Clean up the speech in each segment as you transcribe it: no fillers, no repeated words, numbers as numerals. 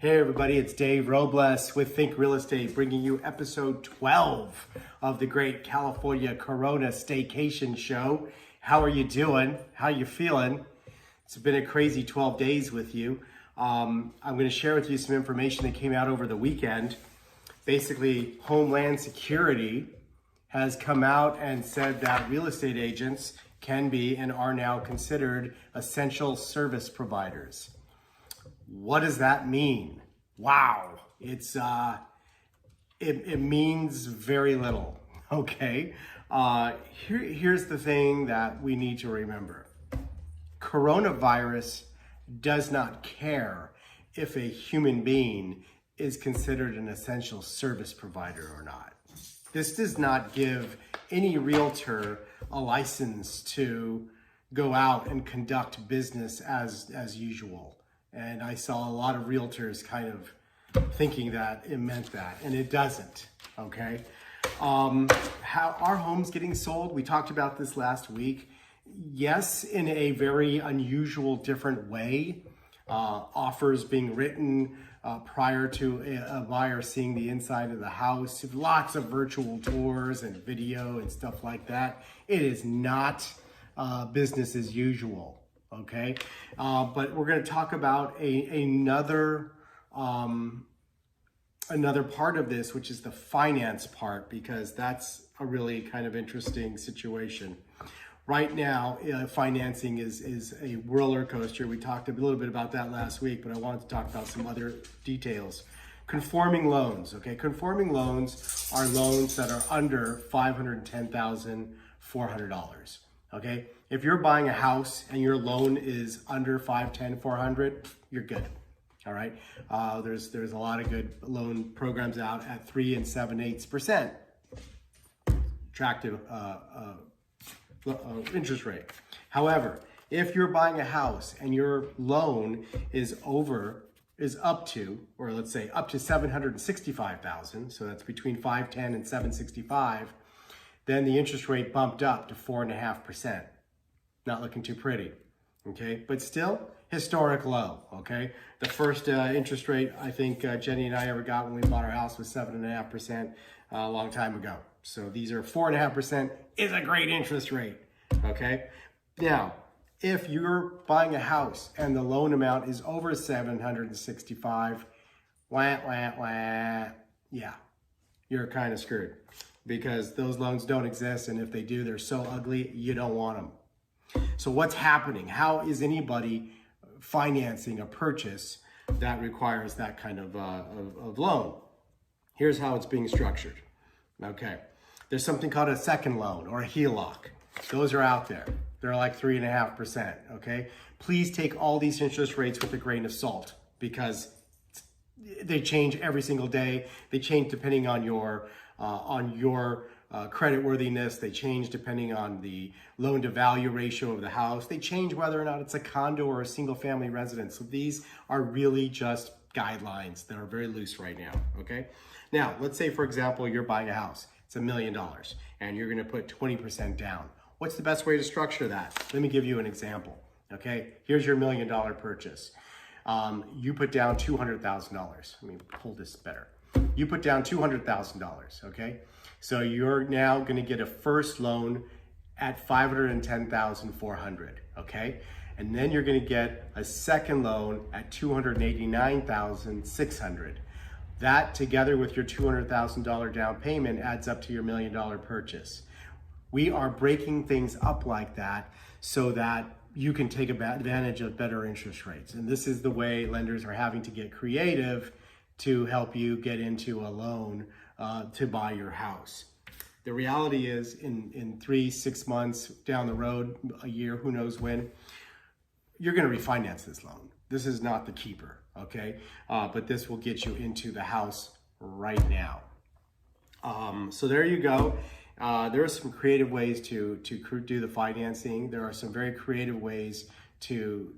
Hey everybody, it's Dave Robles with Think Real Estate, bringing you episode 12 of the great California Corona Staycation show. How are you doing? How you feeling? It's been a crazy 12 days with you. I'm going to share with you some information that came out over the weekend. Basically, Homeland Security has come out and said that real estate agents can be and are now considered essential service providers. What does that mean? Wow, it means very little. Okay, here's the thing that we need to remember. Coronavirus does not care if a human being is considered an essential service provider or not. This does not give any realtor a license to go out and conduct business as usual. And I saw a lot of realtors kind of thinking that it meant that, and it doesn't, okay? How our homes getting sold, we talked about this last week. Yes, in a very unusual, different way. Offers being written prior to a buyer seeing the inside of the house. Lots of virtual tours and video and stuff like that. It is not business as usual. Okay, but we're going to talk about another part of this, which is the finance part, because that's a really kind of interesting situation. Right now, financing is a roller coaster. We talked a little bit about that last week, but I wanted to talk about some other details. Conforming loans, okay? Conforming loans are loans that are under $510,400, okay? If you're buying a house and your loan is under $510,400, you're good. All right. There's a lot of good loan programs out at 3 7/8% attractive interest rate. However, if you're buying a house and your loan is up to, or let's say up to $765,000, so that's between $510,000 and $765,000, then the interest rate bumped up to 4.5%. Not looking too pretty, okay? But still, historic low, okay? The first interest rate I think Jenny and I ever got when we bought our house was 7.5% a long time ago. So these are 4.5% is a great interest rate, okay? Now, if you're buying a house and the loan amount is over $765,000, yeah, you're kind of screwed, because those loans don't exist, and if they do, they're so ugly, you don't want them. So what's happening? How is anybody financing a purchase that requires that kind of loan? Here's how it's being structured. Okay, there's something called a second loan or a HELOC. Those are out there. They're like 3.5%. Okay, please take all these interest rates with a grain of salt, because they change every single day. They change depending on your credit worthiness. They change depending on the loan to value ratio of the house. They change whether or not it's a condo or a single family residence. So these are really just guidelines that are very loose right now, okay? Now, let's say, for example, you're buying a house. It's $1 million, and you're gonna put 20% down. What's the best way to structure that? Let me give you an example, okay? Here's your $1 million purchase. You put down $200,000. Let me pull this better. You put down $200,000, okay? So you're now gonna get a first loan at $510,400, okay? And then you're gonna get a second loan at $289,600. That, together with your $200,000 down payment, adds up to your $1 million purchase. We are breaking things up like that so that you can take advantage of better interest rates. And this is the way lenders are having to get creative to help you get into a loan to buy your house. The reality is, in 3-6 months down the road, a year, who knows when, you're going to refinance this loan. This is not the keeper, okay? But this will get you into the house right now. So there you go. There are some creative ways to do the financing. There are some very creative ways to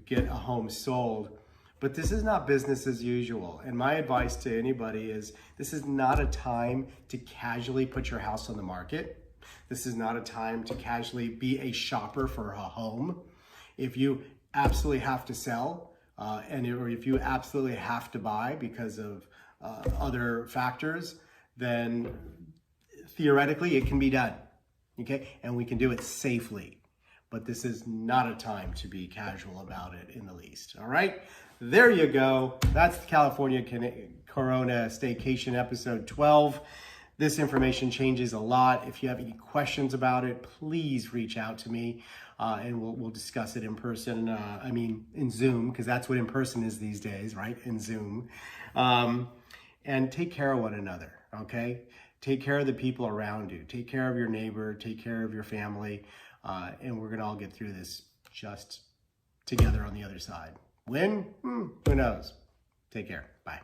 get a home sold. But this is not business as usual. And my advice to anybody is, this is not a time to casually put your house on the market. This is not a time to casually be a shopper for a home. If you absolutely have to sell, or if you absolutely have to buy because of other factors, then theoretically it can be done, okay? And we can do it safely. But this is not a time to be casual about it in the least, all right? There you go. That's the California Corona Staycation episode 12. This information changes a lot. If you have any questions about it, please reach out to me and we'll discuss it in person. In Zoom, because that's what in person is these days, right? In Zoom. And take care of one another, okay? Take care of the people around you. Take care of your neighbor. Take care of your family. And we're going to all get through this just together on the other side. When? Who knows? Take care. Bye.